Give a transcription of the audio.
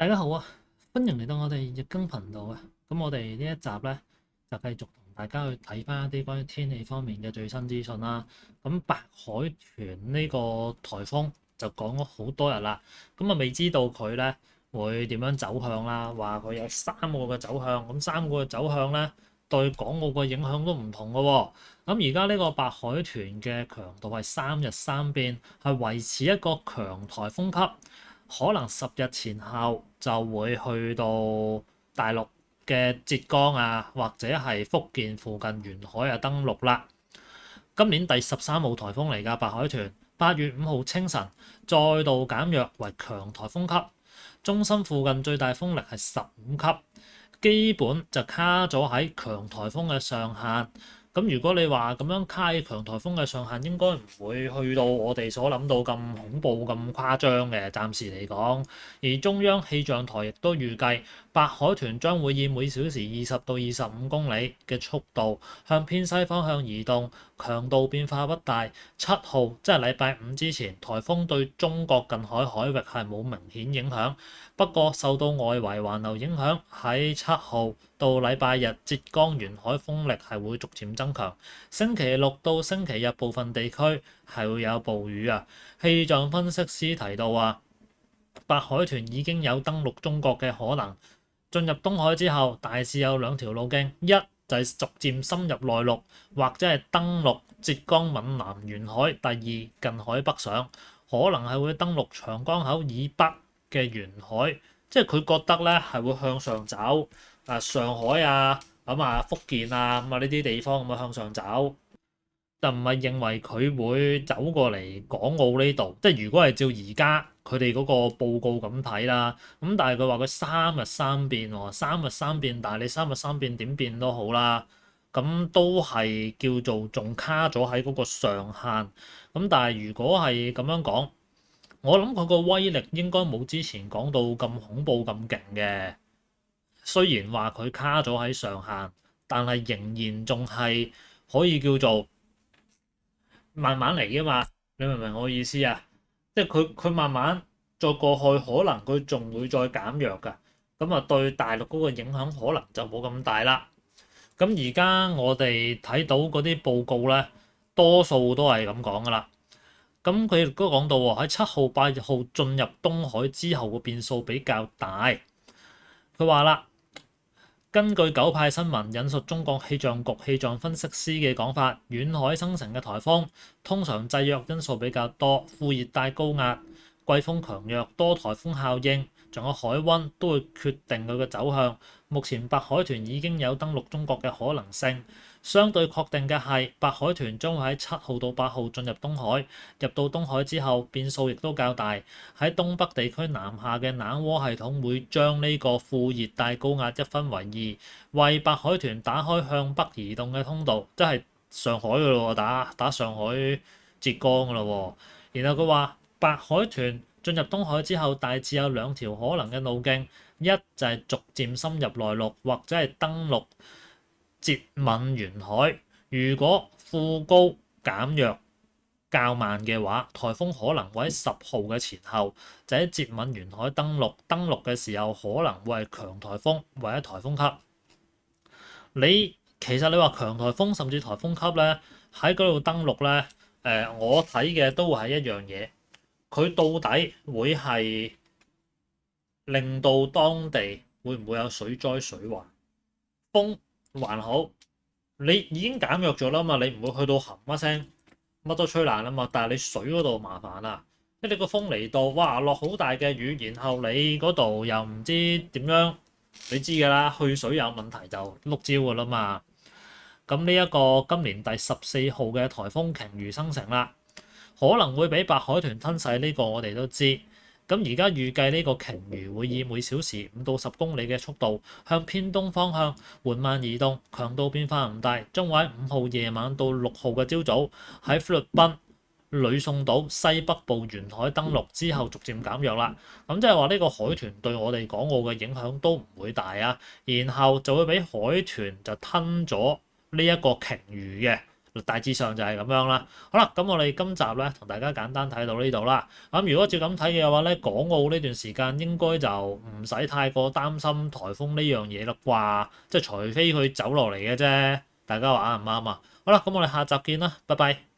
大家好啊，歡迎嚟到我哋易經頻道啊。咁我哋呢一集咧就繼續同大家去睇翻一啲關於天氣方面嘅最新資訊啦。咁白海豚呢個颱風就講咗好多日啦，咁啊未知道佢咧會點樣走向啦。話佢有三個嘅走向，咁三個嘅走向咧對港澳嘅影響都唔同嘅喎。咁而家呢個白海豚嘅強度係三日三變，係維持一個強颱風級。可能10日前後就會去到大陸嘅浙江啊，或者係福建附近沿海啊登陸啦。今年第13號颱風嚟㗎白海豚，8月5號清晨再度減弱為強颱風級，中心附近最大風力係15級，基本就卡咗喺強颱風嘅上限。咁如果你話咁樣卡喺強颱風嘅上限，應該唔會去到我哋所諗到咁恐怖、咁誇張嘅。暫時嚟講，而中央氣象台亦都預計白海豚將會以每小時20到25公里嘅速度向偏西方向移動，強度變化不大。7號即係禮拜五之前，颱風對中國近海海域係冇明顯影響。不過受到外圍環流影響，喺7號到禮拜日，浙江沿海風力係會逐漸增強。星期六到星期日部分地區係會有暴雨啊。氣象分析師提到話，白海豚已經有登陸中國嘅可能。進入東海之後，大致有兩條路徑，一就係逐漸深入內陸，或者係登陸浙江閩南沿海；第二近海北上，可能係會登陸長江口以北嘅沿海，即係佢覺得咧係會向上走，上海啊咁福建啊呢啲地方咁向上走，就唔係認為佢會走過嚟港澳呢度。即係如果係照而家佢哋嗰個報告咁睇啦，咁但係佢話佢三日三變喎，三日三變，但係你三日三變點變都好啦，咁都係叫做仲卡咗喺嗰個上限。咁但係如果係咁樣講，我諗佢個威力應該冇之前講到咁恐怖咁勁嘅。雖然話佢卡咗喺上限，但係仍然仲係可以叫做慢慢嚟㗎嘛。你明唔明我意思啊？即係佢慢慢再過去，可能佢仲會再減弱㗎。咁啊，對大陸嗰個影響可能就冇咁大啦。咁而家我哋睇到嗰啲報告咧，多數都係咁講㗎啦。咁佢亦都講到喎，喺7號、8號進入東海之後嘅變數比較大。佢話啦，根據九派新聞引述中國氣象局氣象分析師嘅講法，遠海生成嘅颱風通常制約因素比較多，副熱帶高壓、季風強弱、多颱風效應，仲有海溫都會決定佢嘅走向。目前白海豚已經有登陸中國嘅可能性。相對確定嘅係，白海豚將會喺7號到8號進入東海。入到東海之後，變數亦都較大。喺東北地區南下嘅冷渦系統會將呢個副熱帶高壓一分為二，為白海豚打開向北移動嘅通道，即係上海嘅咯，打上海、浙江嘅咯。然後佢話，白海豚進入東海之後，大致有兩條可能嘅路徑，一就係逐漸深入內陸，或者係登陸浙閩沿海。如果副高減弱較慢嘅話，颱風可能會喺10號嘅前後就喺浙閩沿海登陸。登陸嘅時候可能會係強颱風或者颱風級。其實你話強颱風甚至颱風級咧，喺嗰度登陸咧，我睇嘅都係一樣嘢。佢到底會係令到當地會唔會有水災水患？風還好，你已經減弱咗啦嘛，你唔會去到冚一聲乜都吹爛啊嘛。但係你水嗰度麻煩啦，即係你個風嚟到，哇落好大嘅雨，然後你嗰度又唔知點樣，你知㗎啦，去水有問題就碌蕉㗎啦嘛。咁呢一個今年第14號嘅颱風鯨魚生成啦，可能會俾白海豚吞噬，呢個我哋都知。咁而家預計呢個鯨魚會以每小時5到10公里嘅速度向偏東方向緩慢移動，強度變化唔大，將會喺5號夜晚到6號嘅朝早喺菲律賓呂宋島西北部沿海登陸之後逐漸減弱啦。咁即係話呢個海豚對我哋港澳嘅影響都唔會大啊，然後就會俾海豚就吞咗呢一個鯨魚嘅。大致上就係咁樣啦。好啦，咁我哋今集咧同大家簡單睇到呢度啦。咁如果照咁睇嘅話咧，港澳呢段時間應該就唔使太過擔心颱風呢樣嘢啦啩，即係除非佢走落嚟嘅啫。大家話啱唔啱啊？好啦，咁我哋下集見啦，拜拜。